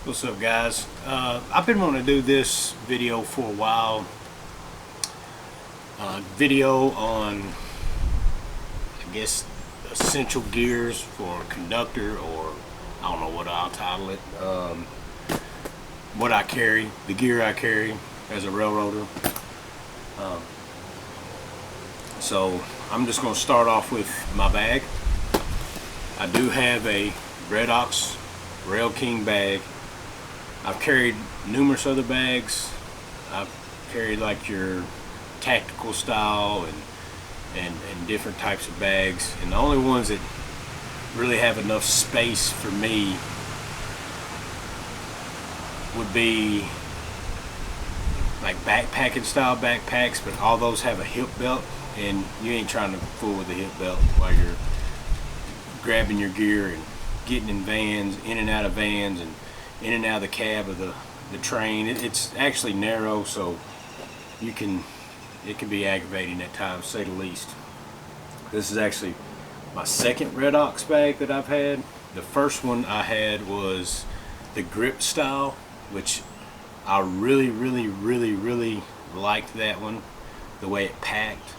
What's up, guys? I've been wanting to do this video for a while. Video on, I guess, essential gears for Conductor, or I don't know what I'll title it. What I carry, the gear I carry as a railroader. So I'm just going to start off with my bag. I do have a Red Ox Rail King bag. I've carried numerous other bags. I've carried like your tactical style and different types of bags, and the only ones that really have enough space for me would be like backpacking style backpacks, but all those have a hip belt, and you ain't trying to fool with the hip belt while you're grabbing your gear and getting in vans, in and out of vans, and in and out of the cab of the train. It's actually narrow, so it can be aggravating at times, to say the least. This is actually my second Red Ox bag that I've had. The first one I had was the grip style, which I really liked that one, the way it packed.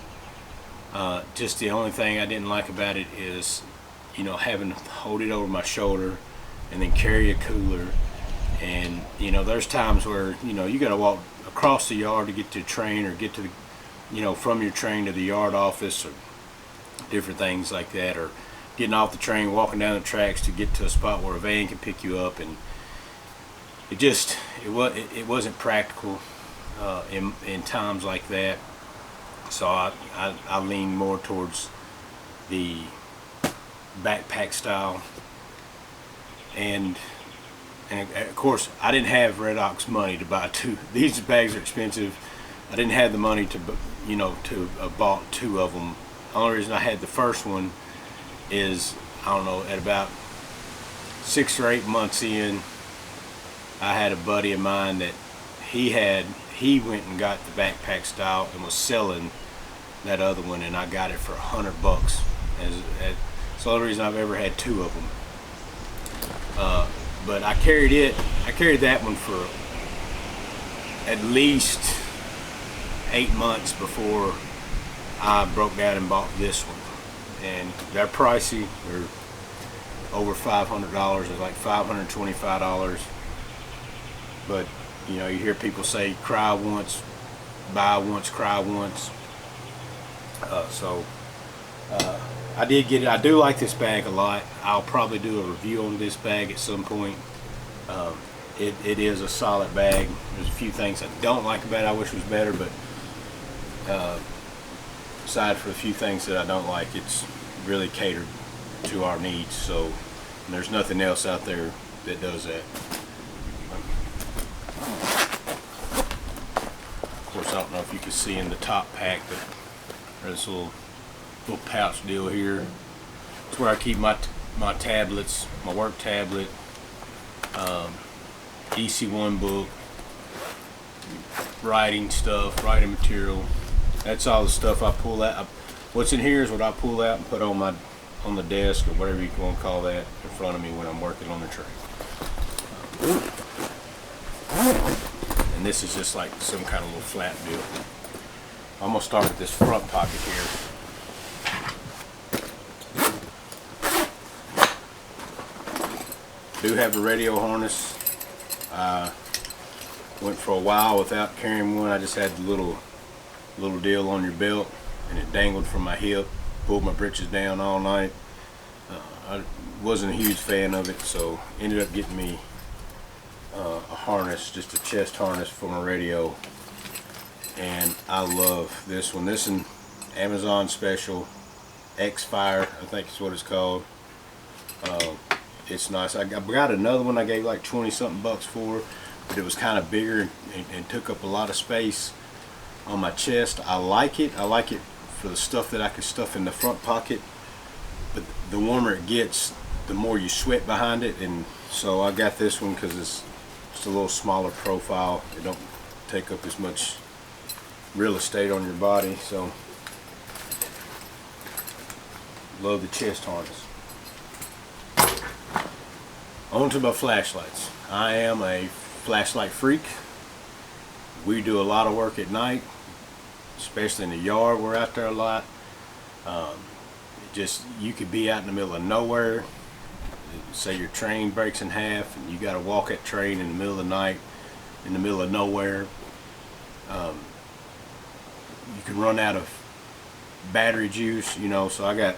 Just the only thing I didn't like about it is, you know, having to hold it over my shoulder and then carry a cooler. And you know, there's times where, you know, you got to walk across the yard to get to the train, or get to the, you know, from your train to the yard office, or different things like that, or getting off the train, walking down the tracks to get to a spot where a van can pick you up. And it wasn't practical in times like that. So I lean more towards the backpack style. And of course, I didn't have Red Ox money to buy two. These bags are expensive. I didn't have the money to, you know, to bought two of them. The only reason I had the first one is, I don't know, at about 6 or 8 months in, I had a buddy of mine that he went and got the backpack style and was selling that other one, and I got it for $100. It's the only reason I've ever had two of them. But I carried that one for at least 8 months before I broke down and bought this one. And they're pricey. They're over $500. They're like $525. But you know, you hear people say, cry once, buy once, cry once. I did get it. I do like this bag a lot. I'll probably do a review on this bag at some point. It is a solid bag. There's a few things I don't like about it. I wish it was better, but aside for a few things that I don't like, it's really catered to our needs. So there's nothing else out there that does that. Of course, I don't know if you can see in the top pack, but there's a little pouch deal here. It's where I keep my tablets, my work tablet, EC1 book, writing stuff, writing material. That's all the stuff I pull out. What's in here is what I pull out and put on the desk, or whatever you want to call that, in front of me when I'm working on the train. And this is just like some kind of little flat deal. I'm gonna start with this front pocket here. Do have a radio harness. Went for a while without carrying one. I just had the little deal on your belt, and it dangled from my hip, pulled my britches down all night. I wasn't a huge fan of it, so ended up getting me a harness, just a chest harness for my radio. And I love this one. This is an Amazon special, X-Fire, I think is what it's called. It's nice. I got another one I gave like 20 something bucks for, but it was kind of bigger and took up a lot of space on my chest. I like it. I like it for the stuff that I can stuff in the front pocket, but the warmer it gets, the more you sweat behind it. And so I got this one because it's just a little smaller profile. It don't take up as much real estate on your body. So love the chest harness. On to my flashlights. I am a flashlight freak. We do a lot of work at night, especially in the yard. We're out there a lot. You could be out in the middle of nowhere. Say your train breaks in half and you got to walk that train in the middle of the night, in the middle of nowhere. You can run out of battery juice, you know, so I got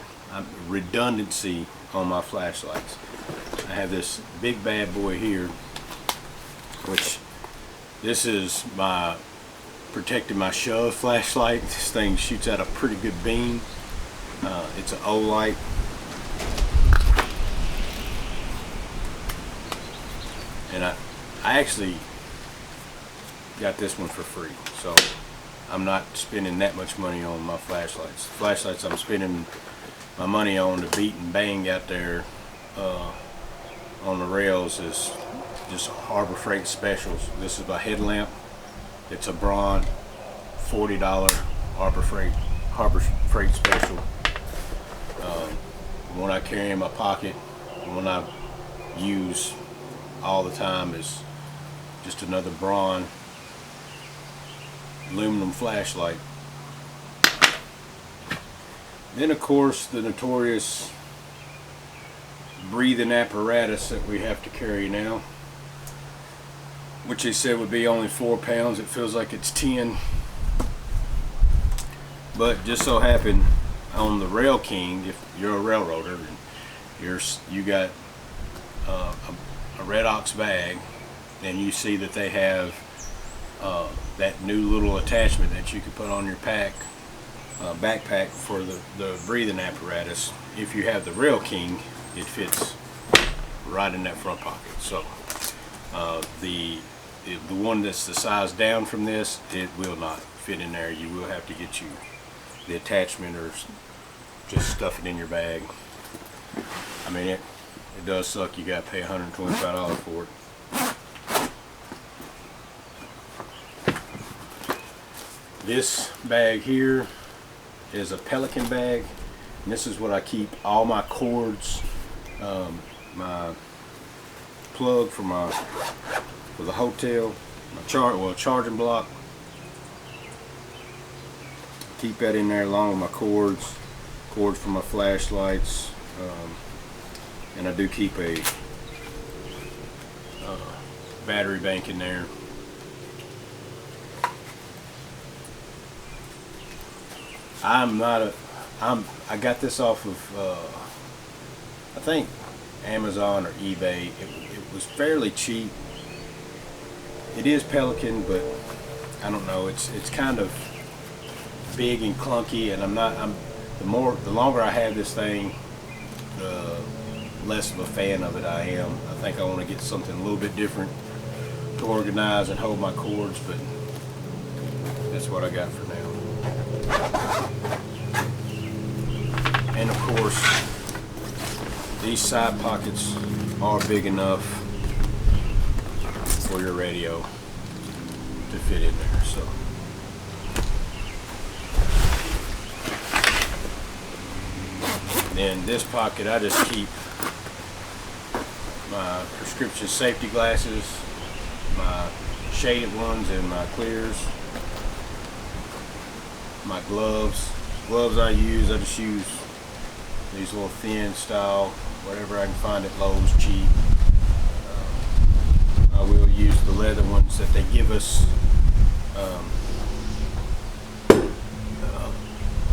redundancy on my flashlights. I have this big bad boy here, which this is my protecting my shove flashlight. This thing shoots out a pretty good beam. It's an O-light. And I actually got this one for free, so I'm not spending that much money on my flashlights. The flashlights I'm spending my money on to beat and bang out there on the rails is just Harbor Freight specials. This is my headlamp. It's a Braun $40 Harbor Freight special. The one I carry in my pocket, the one I use all the time, is just another Braun aluminum flashlight. Then of course the notorious breathing apparatus that we have to carry now, which they said would be only 4 pounds. It feels like it's 10. But just so happened on the Rail King, if you're a railroader and you got a Red Ox bag, and you see that they have that new little attachment that you can put on your backpack for the breathing apparatus. If you have the Rail King, it fits right in that front pocket. So the one that's the size down from this, it will not fit in there. You will have to get you the attachment or just stuff it in your bag. I mean, it does suck. You got to pay $125 for it. This bag here is a Pelican bag, and this is what I keep all my cords, my plug for the hotel, my charging block. Keep that in there along with my cords for my flashlights, and I do keep a battery bank in there. I got this off of I think Amazon or eBay. It was fairly cheap. It is Pelican, but I don't know, it's kind of big and clunky, and the longer I have this thing, the less of a fan of it I am. I think I want to get something a little bit different to organize and hold my cords, but that's what I got for now. And of course, these side pockets are big enough for your radio to fit in there. So in this pocket, I just keep my prescription safety glasses, my shaded ones, and my clears. My gloves I just use these little thin style, whatever I can find at Lowe's cheap. I will use the leather ones that they give us,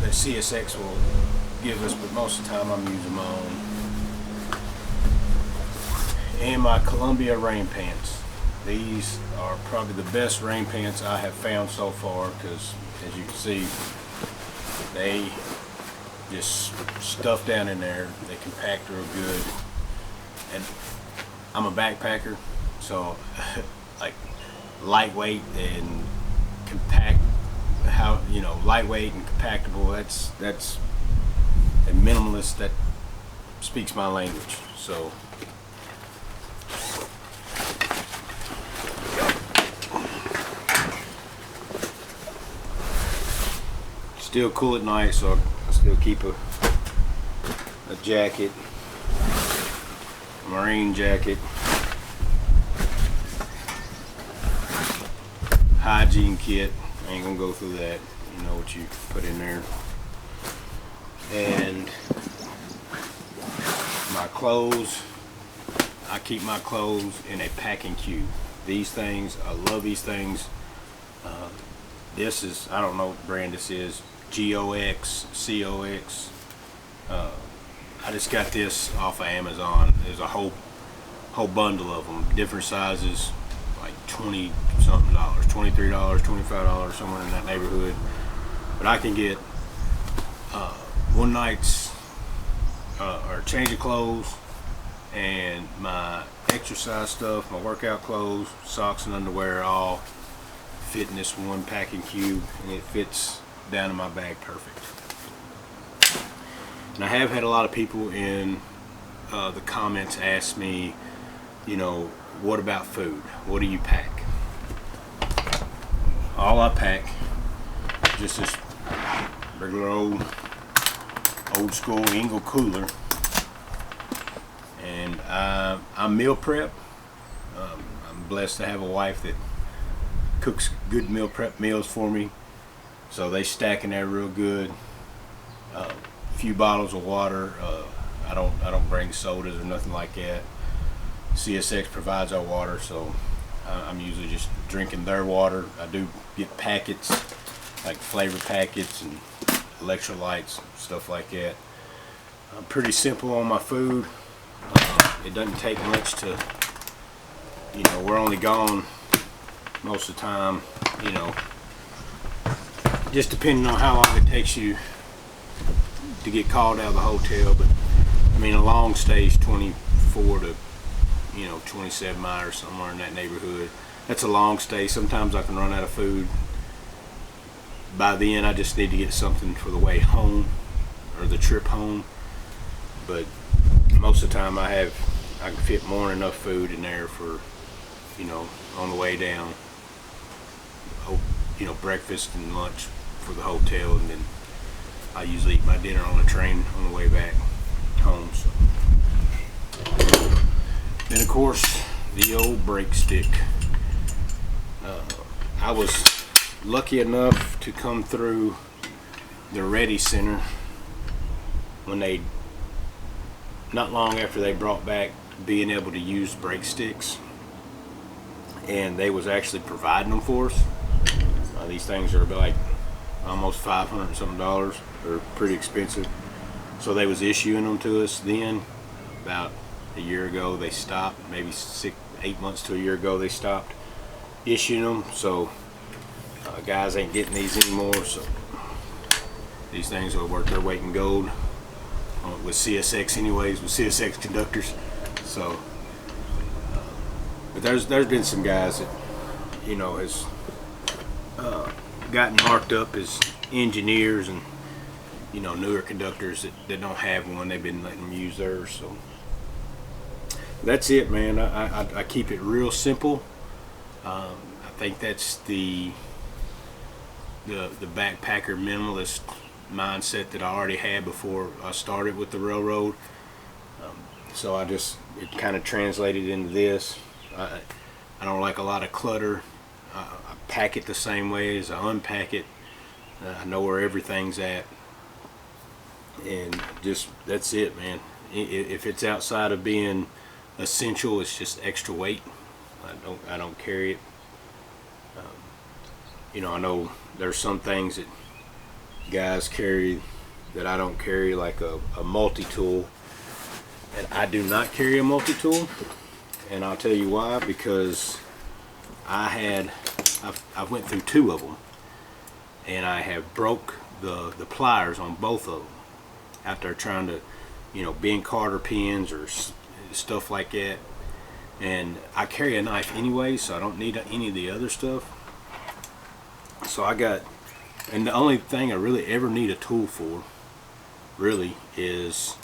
that CSX will give us, but most of the time I'm using my own. And my Columbia rain pants. These are probably the best rain pants I have found so far, because as you can see, they just stuff down in there. They compact real good, and I'm a backpacker, so like lightweight and compact. How, you know, lightweight and compactable. That's a minimalist. That speaks my language. So still cool at night, so I still keep a jacket, a marine jacket. hygiene kit. I ain't gonna go through that. You know what you put in there. And my clothes, I keep my clothes in a packing cube. These things, I love these things. This is, I don't know what brand this is, COX. I just got this off of Amazon. There's a whole bundle of them, different sizes, like $20 something, $23, $25, somewhere in that neighborhood. But I can get one night's or change of clothes, and my exercise stuff, my workout clothes, socks and underwear, all fit in this one packing cube, and it fits down in my bag perfect. And I have had a lot of people in the comments ask me, you know, what about food? What do you pack? All I pack, just this regular old school Engel cooler. And I meal prep. I'm blessed to have a wife that cooks good meal prep meals for me, so they stack in there real good. A few bottles of water. I don't bring sodas or nothing like that. CSX provides our water, so I'm usually just drinking their water. I do get packets, like flavor packets and electrolytes, stuff like that. I'm pretty simple on my food. It doesn't take much to, you know, we're only gone most of the time, you know, just depending on how long it takes you to get called out of the hotel. But I mean, a long stay is 24 to, you know, 27 miles or somewhere in that neighborhood. That's a long stay. Sometimes I can run out of food. By then I just need to get something for the way home or the trip home. But most of the time I can fit more than enough food in there for, you know, on the way down, you know, breakfast and lunch for the hotel, and then I usually eat my dinner on the train on the way back home. So then of course the old brake stick. I was lucky enough to come through the Ready Center when they, not long after they brought back being able to use brake sticks, and they was actually providing them for us. These things are like almost $500 something. They're pretty expensive, so they was issuing them to us then. About a year ago they stopped, maybe 8 months to a year ago they stopped issuing them, so guys ain't getting these anymore. So these things will worth their weight in gold with CSX anyways, with CSX conductors. So but there's been some guys that, you know, has gotten marked up as engineers and, you know, newer conductors that don't have one. They've been letting them use theirs. So that's it, man. I keep it real simple. I think that's the backpacker minimalist mindset that I already had before I started with the railroad. So it kind of translated into this. I don't like a lot of clutter. I pack it the same way as I unpack it. I know where everything's at, and just that's it, man. If it's outside of being essential, it's just extra weight. I don't carry it. You know, I know there's some things that guys carry that I don't carry, like a multi-tool, and I do not carry a multi-tool, and I'll tell you why. Because I went through 2 of them, and I have broke the pliers on both of them after trying to, you know, bend Carter pins or stuff like that. And I carry a knife anyway, so I don't need any of the other stuff. So and the only thing I really ever need a tool for really is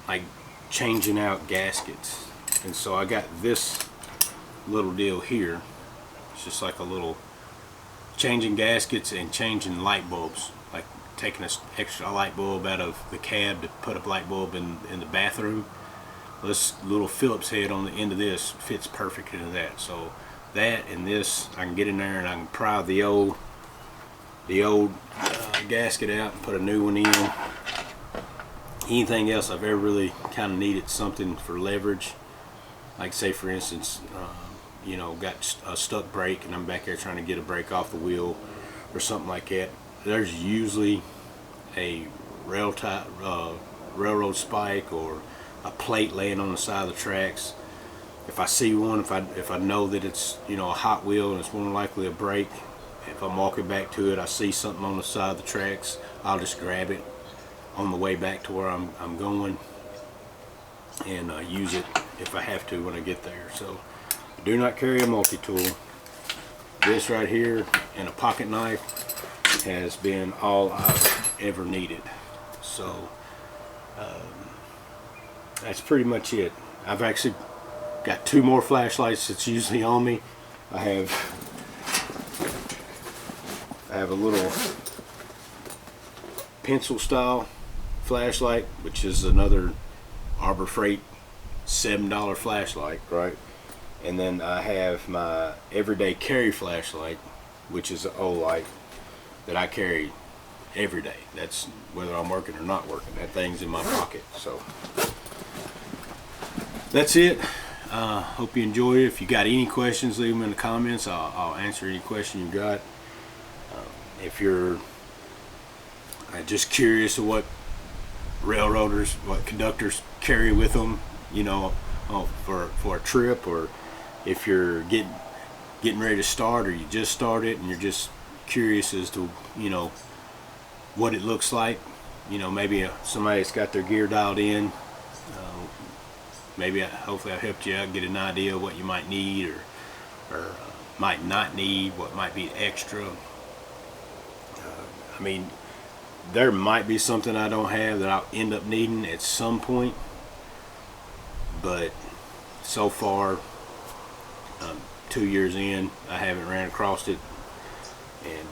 like changing out gaskets. And so I got this little deal here. It's just like a little changing gaskets and changing light bulbs, like taking an extra light bulb out of the cab to put a light bulb in the bathroom. This little Phillips head on the end of this fits perfect into that. So that and this, I can get in there and I can pry the old gasket out and put a new one in. Anything else I've ever really kind of needed something for leverage, like say for instance, you know, got a stuck brake and I'm back there trying to get a brake off the wheel or something like that, there's usually a railroad spike or a plate laying on the side of the tracks. If I see one, if I know that it's, you know, a hot wheel and it's more than likely a brake, if I'm walking back to it, I see something on the side of the tracks, I'll just grab it on the way back to where I'm going and use it if I have to when I get there. So do not carry a multi-tool. This right here and a pocket knife has been all I've ever needed. So that's pretty much it. I've actually got 2 more flashlights that's usually on me. I have a little pencil style flashlight, which is another Arbor Freight $7 flashlight, right? And then I have my everyday carry flashlight, which is an Olight that I carry every day. That's whether I'm working or not working. That thing's in my pocket. So that's it. Hope you enjoy it. If you got any questions, leave them in the comments. I'll answer any question you got. If you're just curious of what railroaders, what conductors carry with them, you know, for a trip, or if you're getting ready to start, or you just started and you're just curious as to, you know, what it looks like, you know, maybe somebody's got their gear dialed in, maybe hopefully I helped you out get an idea of what you might need or might not need, what might be extra. I mean, there might be something I don't have that I'll end up needing at some point, but so far, 2 years in, I haven't ran across it. And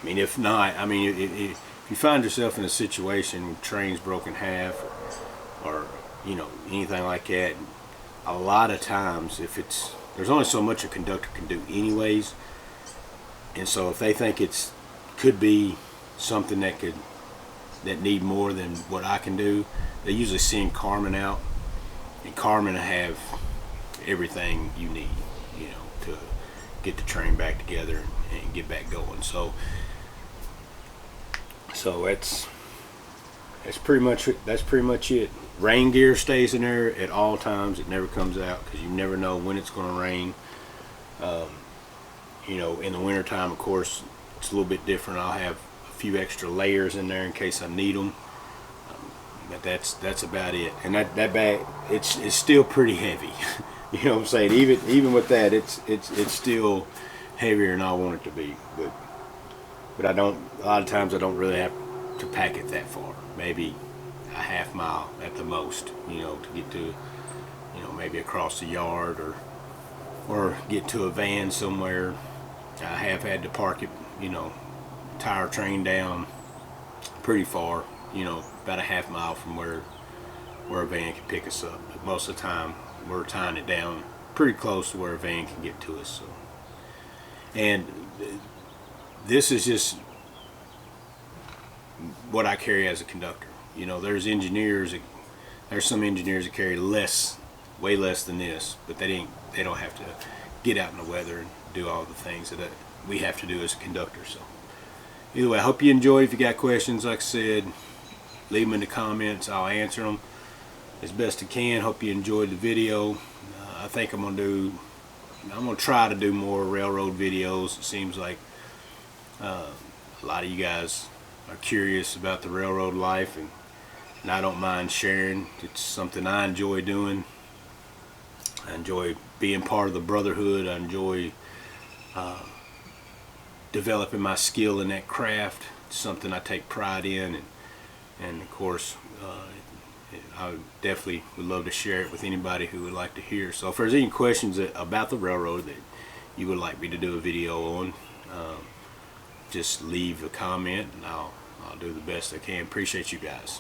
I mean, if not, I mean, if you find yourself in a situation with trains broken half, or you know, anything like that, a lot of times, there's only so much a conductor can do anyways, and so if they think could be something that need more than what I can do, they usually send Carmen out, and Carmen will have everything you need, you know, to get the train back together and get back going. So that's pretty much it. Rain gear stays in there at all times. It never comes out because you never know when it's going to rain. You know, in the winter time, of course, it's a little bit different. I'll have a few extra layers in there in case I need them. But that's about it. And that bag, it's still pretty heavy. You know what I'm saying? Even with that, it's still heavier than I want it to be. But a lot of times I don't really have to pack it that far. Maybe a half mile at the most, you know, to get to, you know, maybe across the yard or get to a van somewhere. I have had to park it, you know, tire train down pretty far, you know, about a half mile from where a van can pick us up. But most of the time we're tying it down pretty close to where a van can get to us. So, and this is just what I carry as a conductor. You know, there's some engineers that carry way less than this, but they don't have to get out in the weather and do all the things that we have to do as a conductor. So either way, I hope you enjoyed. If you got questions, like I said, leave them in the comments. I'll answer them as best I can. Hope you enjoyed the video. I think I'm gonna try to do more railroad videos. It seems like a lot of you guys are curious about the railroad life, and I don't mind sharing. It's something I enjoy doing. I enjoy being part of the brotherhood. I enjoy developing my skill in that craft. It's something I take pride in, and of course I definitely would love to share it with anybody who would like to hear. So if there's any questions about the railroad that you would like me to do a video on, just leave a comment and I'll do the best I can. Appreciate you guys.